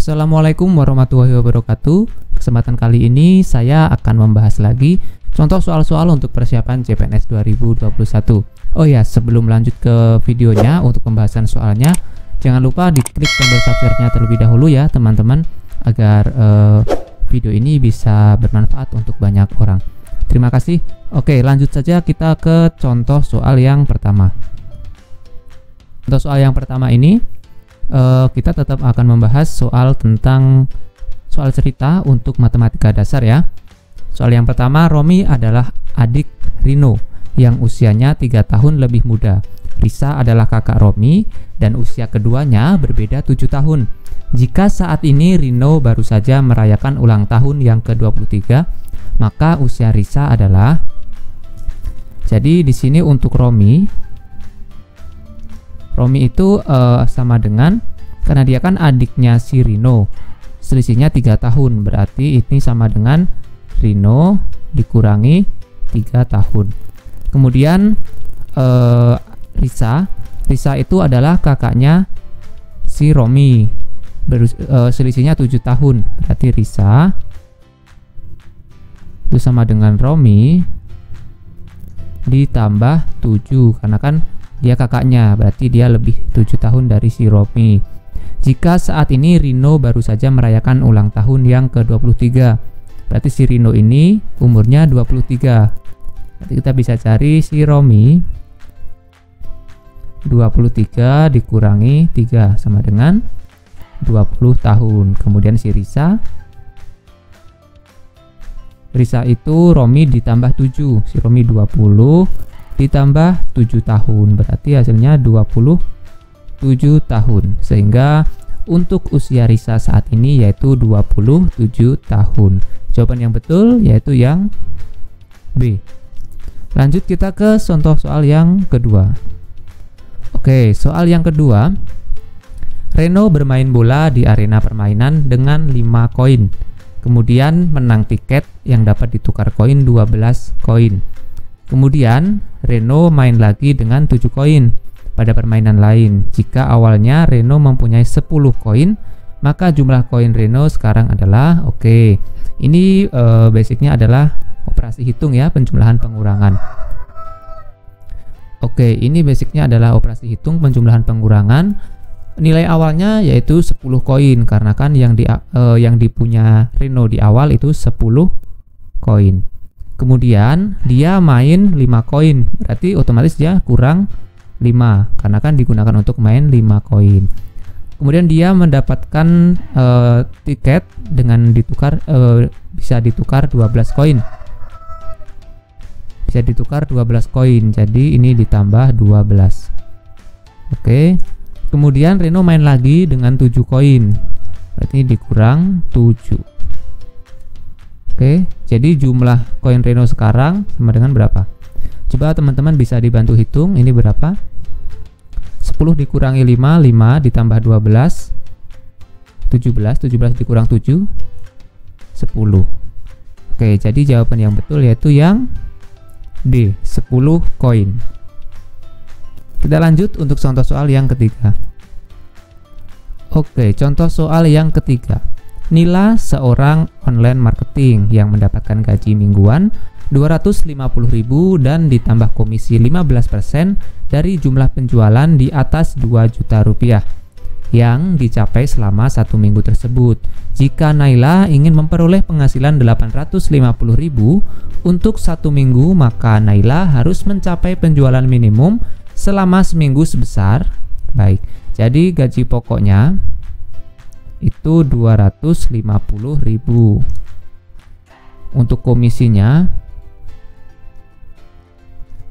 Assalamualaikum warahmatullahi wabarakatuh. Kesempatan kali ini saya akan membahas lagi contoh soal-soal untuk persiapan CPNS 2021. Oh ya, sebelum lanjut ke videonya untuk pembahasan soalnya, jangan lupa diklik tombol subscribe-nya terlebih dahulu ya teman-teman, agar video ini bisa bermanfaat untuk banyak orang. Terima kasih. Oke, lanjut saja kita ke contoh soal yang pertama. Contoh soal yang pertama ini kita tetap akan membahas soal tentang soal cerita untuk matematika dasar ya. Soal yang pertama, Romi adalah adik Rino yang usianya 3 tahun lebih muda. Risa adalah kakak Romi dan usia keduanya berbeda 7 tahun. Jika saat ini Rino baru saja merayakan ulang tahun yang ke-23, maka usia Risa adalah. Jadi di sini untuk Romi itu sama dengan, karena dia kan adiknya si Rino, selisihnya 3 tahun, berarti ini sama dengan Rino dikurangi 3 tahun. Kemudian Risa itu adalah kakaknya si Romi, selisihnya 7 tahun, berarti Risa itu sama dengan Romi ditambah 7, karena kan dia kakaknya, berarti dia lebih 7 tahun dari si Romi. Jika saat ini Rino baru saja merayakan ulang tahun yang ke-23, berarti si Rino ini umurnya 23. Berarti kita bisa cari si Romi 23 dikurangi 3 sama dengan 20 tahun. Kemudian si Risa itu Romi ditambah 7, si Romi 20 ditambah 7 tahun, berarti hasilnya 27 tahun, sehingga untuk usia Risa saat ini yaitu 27 tahun. Jawaban yang betul yaitu yang B. Lanjut kita ke contoh soal yang kedua. Oke, soal yang kedua, Reno bermain bola di arena permainan dengan 5 koin, kemudian menang tiket yang dapat ditukar koin 12 koin. Kemudian Reno main lagi dengan 7 koin pada permainan lain. Jika awalnya Reno mempunyai 10 koin, maka jumlah koin Reno sekarang adalah, oke, ini basicnya adalah operasi hitung ya, penjumlahan pengurangan. Oke, ini basicnya adalah operasi hitung penjumlahan pengurangan. Nilai awalnya yaitu 10 koin, karena kan yang dipunya Reno di awal itu 10 koin. Kemudian dia main 5 koin, berarti otomatis dia kurang 5, karena kan digunakan untuk main 5 koin. Kemudian dia mendapatkan tiket dengan ditukar, bisa ditukar 12 koin. Bisa ditukar 12 koin, jadi ini ditambah 12. Oke. Kemudian Reno main lagi dengan 7 koin, berarti dikurang 7. Oke, jadi jumlah koin Reno sekarang sama dengan berapa? Coba teman-teman bisa dibantu hitung, ini berapa? 10 dikurangi 5, 5 ditambah 12, 17 dikurang 7, 10. Oke, jadi jawaban yang betul yaitu yang D, 10 koin. Kita lanjut untuk contoh soal yang ketiga. Oke, contoh soal yang ketiga. Nila seorang online marketing yang mendapatkan gaji mingguan 250.000 dan ditambah komisi 15% dari jumlah penjualan di atas 2 juta rupiah yang dicapai selama 1 minggu tersebut. Jika Naila ingin memperoleh penghasilan 850.000 untuk 1 minggu, maka Naila harus mencapai penjualan minimum selama seminggu sebesar, baik, jadi gaji pokoknya itu 250.000. Untuk komisinya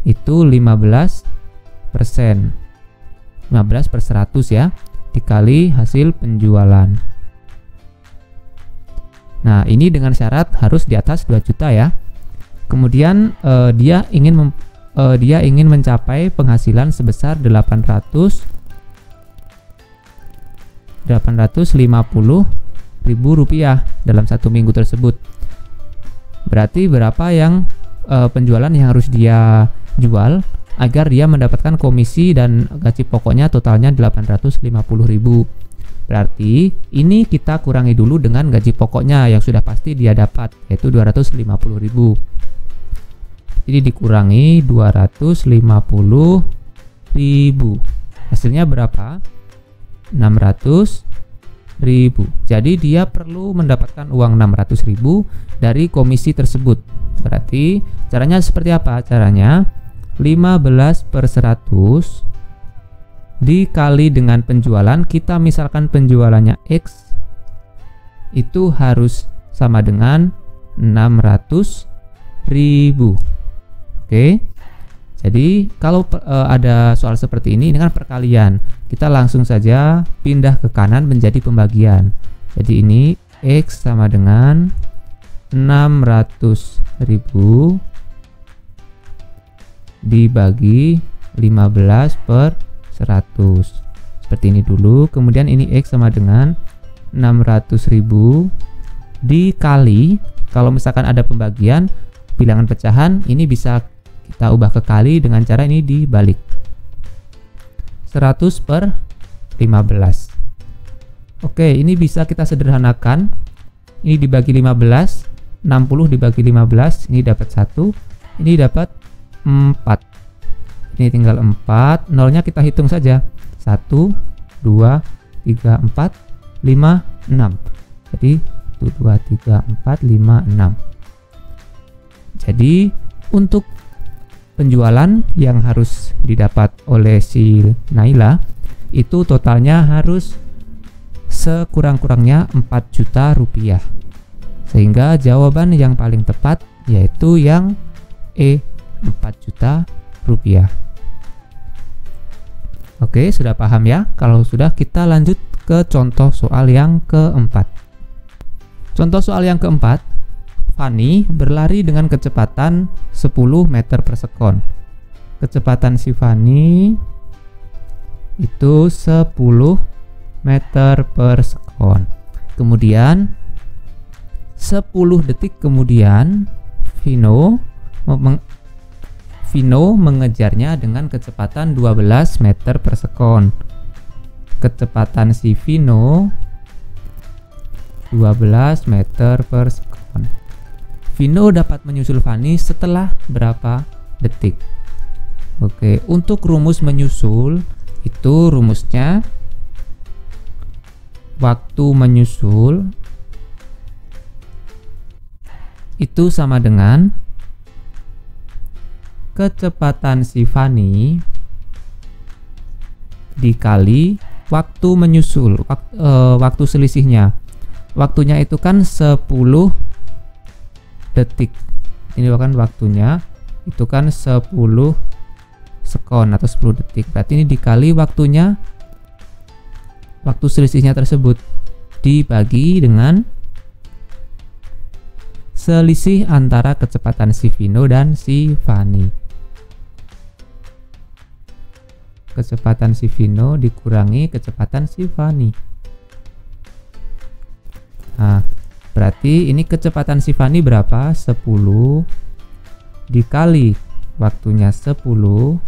itu 15%. 15 per 100 ya, dikali hasil penjualan. Nah, ini dengan syarat harus di atas 2 juta ya. Kemudian dia ingin mencapai penghasilan sebesar 850.000 rupiah dalam 1 minggu tersebut. Berarti berapa yang penjualan yang harus dia jual agar dia mendapatkan komisi dan gaji pokoknya totalnya 850.000. Berarti ini kita kurangi dulu dengan gaji pokoknya yang sudah pasti dia dapat, yaitu 250.000. Jadi dikurangi 250.000. Hasilnya berapa? 600.000. Jadi dia perlu mendapatkan uang 600.000 dari komisi tersebut. Berarti caranya seperti apa? Caranya 15/100 dikali dengan penjualan. Kita misalkan penjualannya X, itu harus sama dengan 600.000. Oke. Jadi kalau ada soal seperti ini dengan perkalian, kita langsung saja pindah ke kanan menjadi pembagian. Jadi ini X sama dengan 600.000 dibagi 15/100. Seperti ini dulu. Kemudian ini X sama dengan 600.000 dikali, kalau misalkan ada pembagian bilangan pecahan, ini bisa kita ubah ke kali dengan cara ini dibalik. 100/15. Oke, ini bisa kita sederhanakan. Ini dibagi 15, 60 dibagi 15, ini dapat 1, ini dapat 4. Ini tinggal 4, nolnya kita hitung saja. 1, 2, 3, 4, 5, 6. Jadi 1, 2, 3, 4, 5, 6. Jadi untuk penjualan yang harus didapat oleh si Naila itu totalnya harus sekurang-kurangnya 4 juta rupiah. Sehingga jawaban yang paling tepat yaitu yang E, 4 juta rupiah. Oke, sudah paham ya? Kalau sudah, kita lanjut ke contoh soal yang keempat. Contoh soal yang keempat, Fani berlari dengan kecepatan 10 meter per sekon. Kecepatan si Fani itu 10 meter per sekon. Kemudian 10 detik kemudian Vino mengejarnya dengan kecepatan 12 meter per sekon. Kecepatan si Vino 12 meter per sekon. Vino dapat menyusul Fani setelah berapa detik? Oke, untuk rumus menyusul itu rumusnya waktu menyusul itu sama dengan kecepatan si Fani dikali waktu menyusul, waktu selisihnya. Waktunya itu kan 10 detik. Ini kan waktunya itu kan 10 sekon atau 10 detik. Berarti ini dikali waktunya, waktu selisihnya tersebut dibagi dengan selisih antara kecepatan si Vino dan si Fani. Kecepatan si Vino dikurangi kecepatan si Fani. Nah, berarti ini kecepatan si Fani berapa? 10 dikali waktunya 10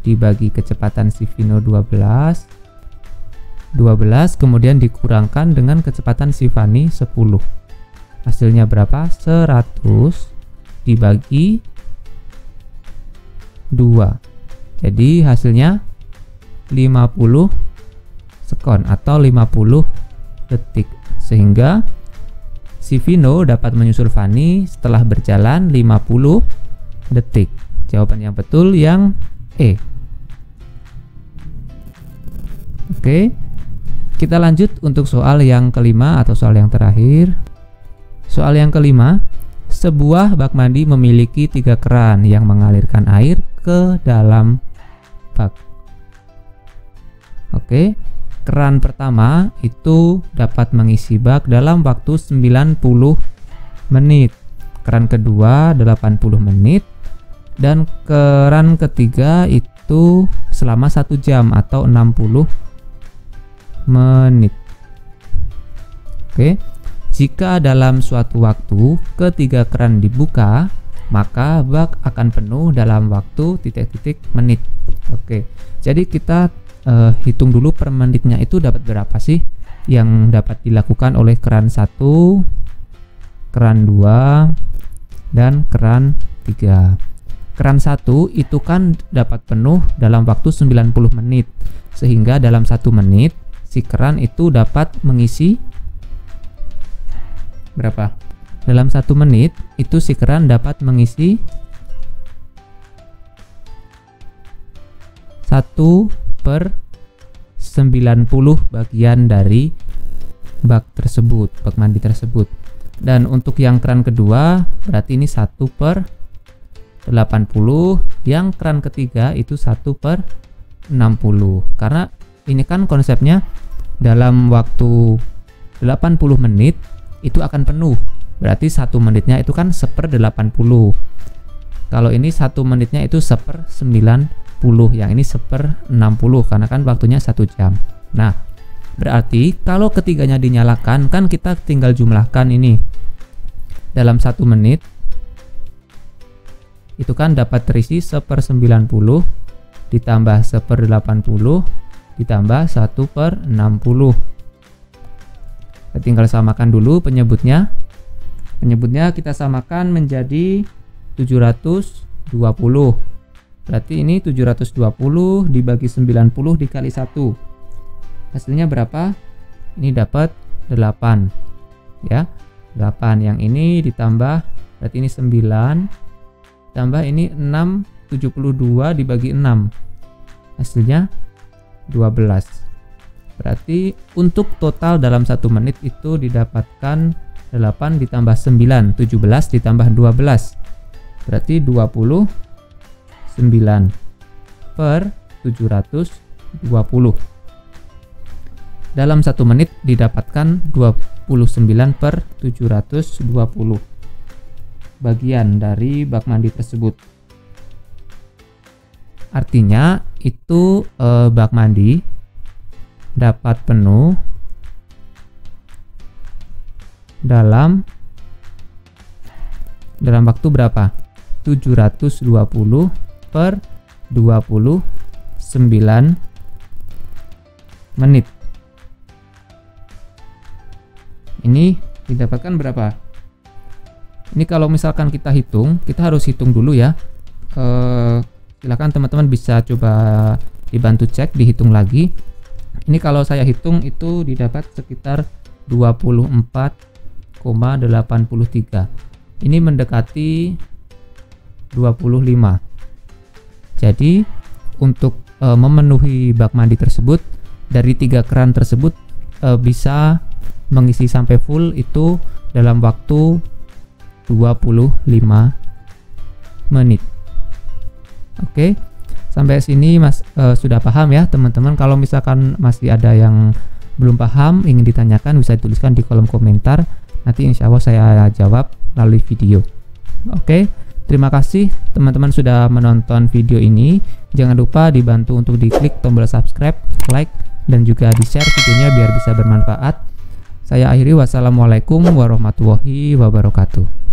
dibagi kecepatan si Vino 12 kemudian dikurangkan dengan kecepatan si Fani 10. Hasilnya berapa? 100 dibagi 2. Jadi hasilnya 50 sekon atau 50 detik. Sehingga si Vino dapat menyusul Fani setelah berjalan 50 detik. Jawaban yang betul yang E. Oke, kita lanjut untuk soal yang kelima atau soal yang terakhir. Soal yang kelima, sebuah bak mandi memiliki 3 keran yang mengalirkan air ke dalam bak. Oke, keran pertama itu dapat mengisi bak dalam waktu 90 menit. Keran kedua 80 menit dan keran ketiga itu selama 1 jam atau 60 menit. Oke. Jika dalam suatu waktu ketiga keran dibuka, maka bak akan penuh dalam waktu titik-titik menit. Oke, jadi kita hitung dulu per menitnya itu dapat berapa sih yang dapat dilakukan oleh keran 1, keran 2, dan keran 3. Keran 1 itu kan dapat penuh dalam waktu 90 menit, sehingga dalam 1 menit si keran itu dapat mengisi berapa? Dalam 1 menit itu si keran dapat mengisi 1/90 bagian dari bak tersebut, bak mandi tersebut. Dan untuk yang keran kedua berarti ini 1/80, yang keran ketiga itu 1/60. Karena ini kan konsepnya dalam waktu 80 menit itu akan penuh. Berarti 1 menitnya itu kan 1/80. Kalau ini 1 menitnya itu 1/90, yang ini 1/60 karena kan waktunya 1 jam. Nah, berarti kalau ketiganya dinyalakan kan kita tinggal jumlahkan ini. Dalam 1 menit itu kan dapat terisi 1/90 ditambah 1/80 ditambah 1/60. Kita tinggal samakan dulu penyebutnya. Penyebutnya kita samakan menjadi 720. Berarti ini 720 dibagi 90 dikali 1. Hasilnya berapa? Ini dapat 8. Ya. 8. Yang ini ditambah, berarti ini 9. Tambah ini 6, 72 dibagi 6. Hasilnya 12. Berarti untuk total dalam 1 menit itu didapatkan 8 ditambah 9, 17 ditambah 12. Berarti 29/720. Dalam 1 menit didapatkan 29/720 bagian dari bak mandi tersebut. Artinya itu bak mandi dapat penuh dalam waktu berapa? 720/29 menit. Ini didapatkan berapa? Ini kalau misalkan kita hitung, kita harus hitung dulu ya. Silakan teman-teman bisa coba dibantu cek, dihitung lagi. Ini kalau saya hitung itu didapat sekitar 24,83. Ini mendekati 25. Jadi untuk memenuhi bak mandi tersebut, dari 3 keran tersebut bisa mengisi sampai full itu dalam waktu 25 menit. Oke, sampai sini sudah paham ya teman-teman. Kalau misalkan masih ada yang belum paham, ingin ditanyakan, bisa dituliskan di kolom komentar. Nanti insya Allah saya jawab melalui video. Oke, terima kasih teman-teman sudah menonton video ini. Jangan lupa dibantu untuk diklik tombol subscribe, like, dan juga di-share videonya biar bisa bermanfaat. Saya akhiri, wassalamualaikum warahmatullahi wabarakatuh.